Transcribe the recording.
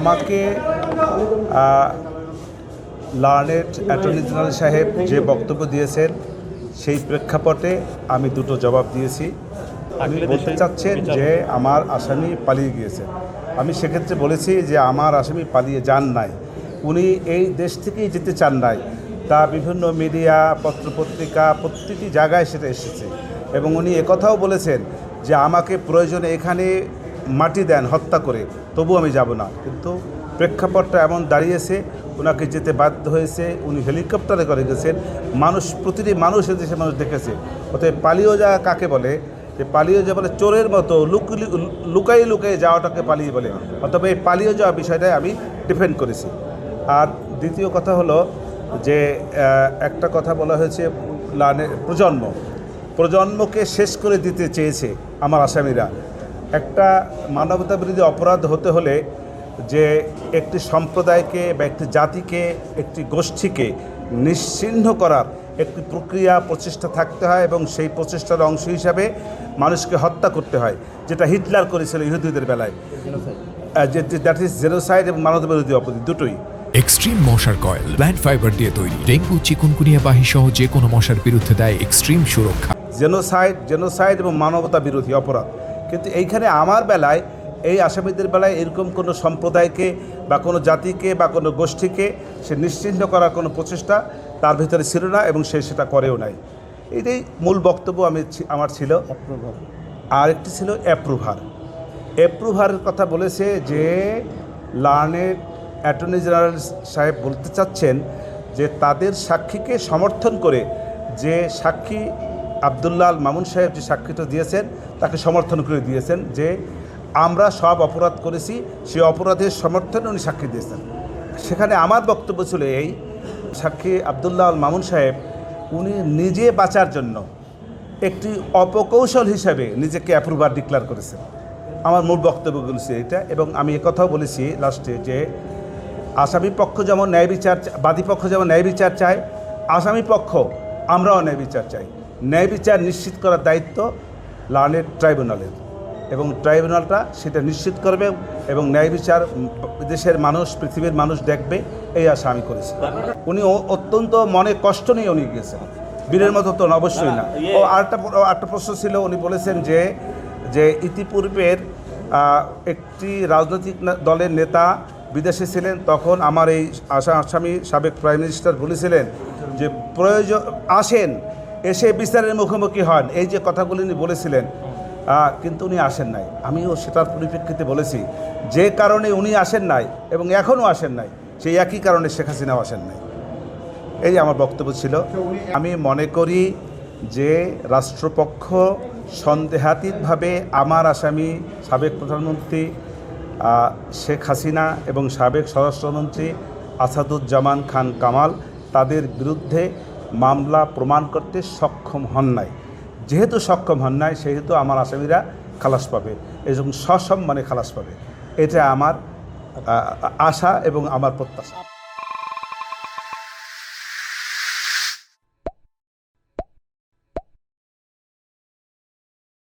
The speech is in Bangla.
আমাকে লার্নেড অ্যাটর্নি জেনারেল সাহেব যে বক্তব্য দিয়েছেন সেই প্রেক্ষাপটে আমি দুটো জবাব দিয়েছি। আমি বলতে চাচ্ছেন যে আমার আসামি পালিয়ে গিয়েছে। আমি সেক্ষেত্রে বলেছি যে আমার আসামি পালিয়ে যান নাই, উনি এই দেশ থেকেই যেতে চান নাই। তা বিভিন্ন মিডিয়া, পত্রপত্রিকা প্রতিটি জায়গায় সেটা এসেছে এবং উনি একথাও বলেছেন যে আমাকে প্রয়োজনে এখানে মাটি দেন হত্যা করে, তবু আমি যাব না। কিন্তু প্রেক্ষাপটটা এমন দাঁড়িয়েছে, ওনাকে যেতে বাধ্য হয়েছে। উনি হেলিকপ্টারে করে গেছেন, প্রতিটি মানুষ এদেশে মানুষ দেখেছে। অতএব পালিয়ে যাওয়া কাকে বলে? যে পালিয়ে যাওয়া বলে চোরের মতো লুকাই যাওয়াটাকে পালিয়ে বলে। অথবা এই পালিয়ে যাওয়া বিষয়টাই আমি ডিফেন্ড করেছি। আর দ্বিতীয় কথা হলো যে একটা কথা বলা হয়েছে প্রজন্মকে শেষ করে দিতে চেয়েছে আমার আসামিরা। একটা মানবতাবিরোধী অপরাধ হতে হলে যে একটি সম্প্রদায়কে বা একটি জাতিকে, একটি গোষ্ঠীকে নিশ্চিহ্ন করার একটি প্রক্রিয়া প্রচেষ্টা থাকতে হয় এবং সেই প্রচেষ্টার অংশ হিসাবে মানুষকে হত্যা করতে হয়, যেটা হিটলার করেছিল ইহুদিদের বেলায়। দ্যাট ইজ জেনোসাইড এবং মানবতাবিরোধী অপরাধ দুটোই। এক্সট্রিম মশার কয়েল প্ল্যান্ট ফাইবার দিয়ে তৈরি, ডেঙ্গু, চিকুনগুনিয়া বাহি সহ যে কোনো মশার বিরুদ্ধে দেয় এক্সট্রিম সুরক্ষা। জেনোসাইড এবং মানবতা বিরোধী অপরাধ। কিন্তু এইখানে আমার বেলায়, এই আসামিদের বেলায় এরকম কোনো সম্প্রদায়কে বা কোনো জাতিকে বা কোনো গোষ্ঠীকে সে নিশ্চিহ্ন করার কোনো প্রচেষ্টা তার ভিতরে ছিল না এবং সে সেটা করেও নাই। এটাই মূল বক্তব্য আমার ছিল। আর একটি ছিল অ্যাপ্রুভারের কথা বলেছে যে লার্নেড অ্যাটর্নি জেনারেল সাহেব বলতে চাচ্ছেন যে তাদের সাক্ষীকে সমর্থন করে যে সাক্ষী আবদুল্লাহ আল মামুন সাহেব যে সাক্ষীটা দিয়েছেন তাকে সমর্থন করে দিয়েছেন যে আমরা সব অপরাধ করেছি, সেই অপরাধের সমর্থনে উনি সাক্ষী দিয়েছেন। সেখানে আমার বক্তব্য ছিল এই, সাক্ষী আবদুল্লাহ আল মামুন সাহেব উনি নিজে বাঁচার জন্য একটি অপকৌশল হিসাবে নিজেকে অ্যাপ্রুভার ডিক্লেয়ার করেছেন। আমার মূল বক্তব্যগুলো ছিল এটা। এবং আমি একথাও বলেছি লাস্টে যে আসামি পক্ষ যেমন ন্যায় বিচার, বাদী পক্ষ যেমন ন্যায় বিচার চায়, আসামি পক্ষ আমরাও ন্যায় বিচার চাই। ন্যায় বিচার নিশ্চিত করার দায়িত্ব লার্নেড ট্রাইব্যুনালের এবং ট্রাইব্যুনালটা সেটা নিশ্চিত করবে এবং ন্যায় বিচার দেশের মানুষ, পৃথিবীর মানুষ দেখবে, এই আশা আমি করেছি। উনি অত্যন্ত মনে কষ্ট নিয়ে উনি গিয়েছেন, বীরের মতো তো অবশ্যই না। ও আরেকটা প্রশ্ন ছিল, উনি বলেছেন যে ইতিপূর্বের একটি রাজনৈতিক দলের নেতা বিদেশে ছিলেন, তখন আমার এই আসামি সাবেক প্রাইম মিনিস্টার বলেছিলেন যে প্রয়োজন আসেন, এসে বিচারের মুখোমুখি হন, এই যে কথাগুলি উনি বলেছিলেন, কিন্তু উনি আসেন নাই। আমিও সেটার পরিপ্রেক্ষিতে বলেছি যে কারণে উনি আসেন নাই এবং এখনও আসেন নাই, সেই একই কারণে শেখ হাসিনাও আসেন নাই। এই যে আমার বক্তব্য ছিল। আমি মনে করি যে রাষ্ট্রপক্ষ সন্দেহাতীতভাবে আমার আসামি সাবেক প্রধানমন্ত্রী শেখ হাসিনা এবং সাবেক স্বরাষ্ট্রমন্ত্রী আসাদুজ্জামান খান কামাল তাদের বিরুদ্ধে মামলা প্রমাণ করতে সক্ষম হন নাই। যেহেতু সক্ষম হন নাই, সেহেতু আমার আসামিরা খালাস পাবে এবং সসম্মানে খালাস পাবে। এটা আমার আশা এবং আমার প্রত্যাশা।